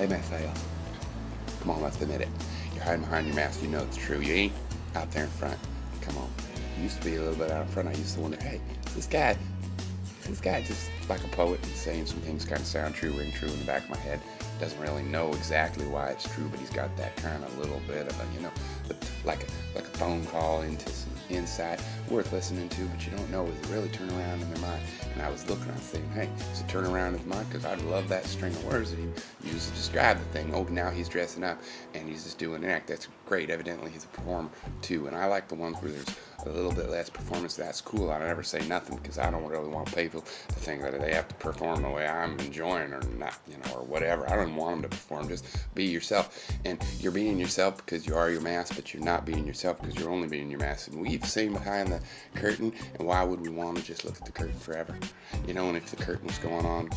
Hey, Mathael. Come on, let's admit it. You're hiding behind your mask. You know it's true. You ain't out there in front. Come on. You used to be a little bit out in front. I used to wonder, hey, is this guy just like a poet and saying some things kind of sound true, ring true in the back of my head? Doesn't really know exactly why it's true, but he's got that kind of little bit of a, like a phone call into some insight worth listening to, but you don't know, is it really turn around in their mind? And I was looking, I was thinking, hey, is it turn around in his mind? Because I love that string of words that he used to describe the thing. Oh, now he's dressing up and he's just doing an act. That's great. Evidently he's a performer too, and I like the ones where there's a little bit less performance. That's cool. I never say nothing because I don't really want people to think that they have to perform the way I'm enjoying or not, or whatever. I don't want them to perform. Just be yourself. And you're being yourself because you are your mask, but you're not being yourself because you're only being your mask. And we've seen behind the curtain, and why would we want to just look at the curtain forever? And if the curtain was going on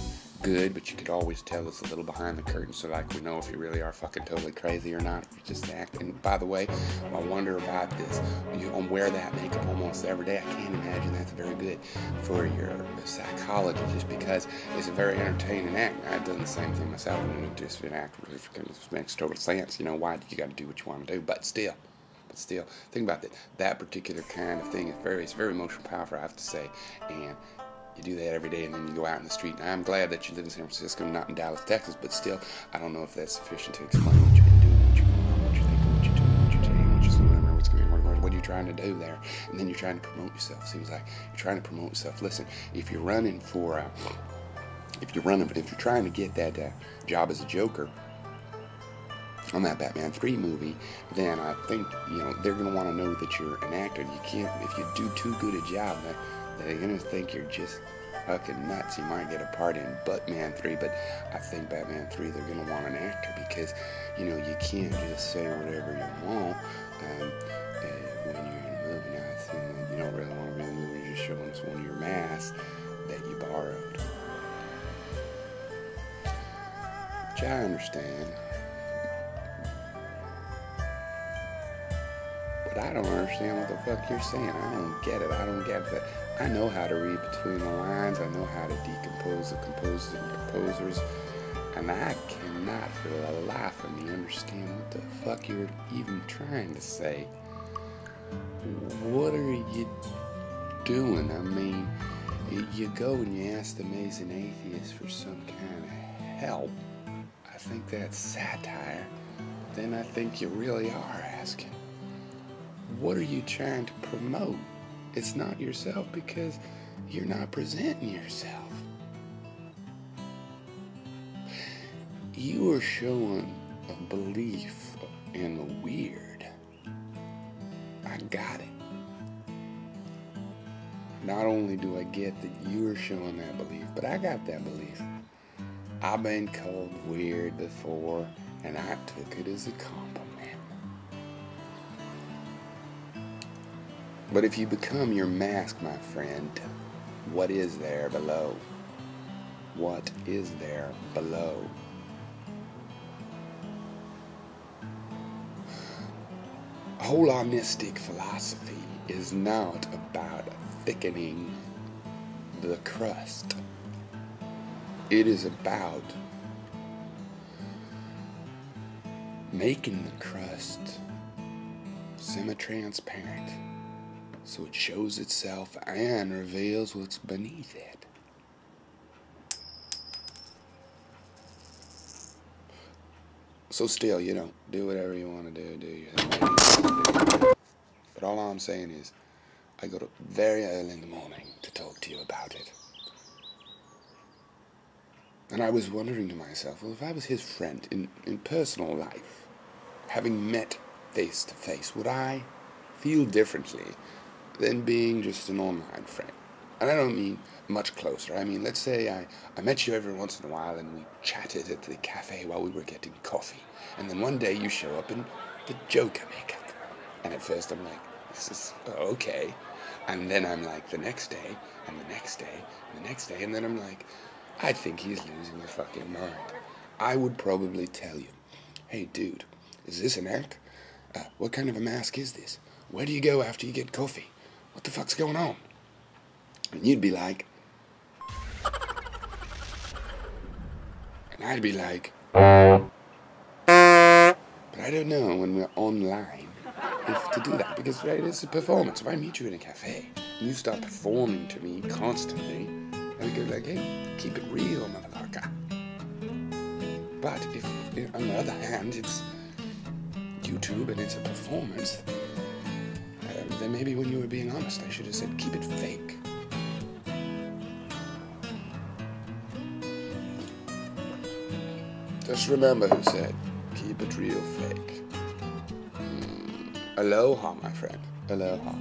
good, but you could always tell it's a little behind the curtain, so like we know if you really are fucking totally crazy or not, if you just act. And by the way, I wonder about this. You wear that makeup almost every day. I can't imagine that's very good for your psychology, just because it's a very entertaining act. I've done the same thing myself, and it just an act it makes total sense. Why you got to do what you want to do, but still, think about that particular kind of thing. It's very emotional powerful, I have to say, and you do that every day, and then you go out in the street. And I'm glad that you live in San Francisco, not in Dallas, Texas, but still, I don't know if that's sufficient to explain what you've been doing, what you're going on, what you're thinking, what you're doing, what you're saying, what you're seeing, what's going on, what are you trying to do there? And then you're trying to promote yourself. Seems like you're trying to promote yourself. Listen, if you're trying to get that job as a Joker on that Batman 3 movie, then I think, they're going to want to know that you're an actor. You can't, if you do too good a job, they're going to think you're just fucking nuts. You might get a part in Batman 3, but I think Batman 3, they're going to want an actor because, you can't just say whatever you want when you're in a movie. Now, I assume that you don't really want to be in the movie. You're just showing us one of your masks that you borrowed. Which I understand. But I don't understand what the fuck you're saying. I don't get it. I don't get that. I know how to read between the lines. I know how to decompose the composers and composers. And I cannot for the life of me understand what the fuck you're even trying to say. What are you doing? I mean, you go and you ask the amazing atheist for some kind of help. I think that's satire. But then I think you really are asking. What are you trying to promote? It's not yourself because you're not presenting yourself. You are showing a belief in the weird. I got it. Not only do I get that you are showing that belief, but I got that belief. I've been called weird before, and I took it as a compliment. But if you become your mask, my friend, what is there below? What is there below? Holistic philosophy is not about thickening the crust. It is about making the crust semi-transparent, so it shows itself and reveals what's beneath it. So still, do whatever you want to do your thing. But all I'm saying is, I got up very early in the morning to talk to you about it. And I was wondering to myself, well, if I was his friend in personal life, having met face to face, would I feel differently than being just an online friend? And I don't mean much closer. I mean, let's say I met you every once in a while and we chatted at the cafe while we were getting coffee. And then one day you show up in the Joker makeup. And at first I'm like, this is okay. And then I'm like, the next day, and the next day, and the next day. And then I'm like, I think he's losing his fucking mind. I would probably tell you, hey, dude, is this an act? What kind of a mask is this? Where do you go after you get coffee? What the fuck's going on? And you'd be like, and I'd be like, But I don't know when we're online if to do that, because right, it's a performance. If I meet you in a cafe and you start performing to me constantly, I would go like, hey, keep it real, motherfucker. But if, on the other hand, it's YouTube and it's a performance, then maybe when you were being honest, I should have said, keep it fake. Just remember who said, keep it real fake. Aloha, my friend. Aloha.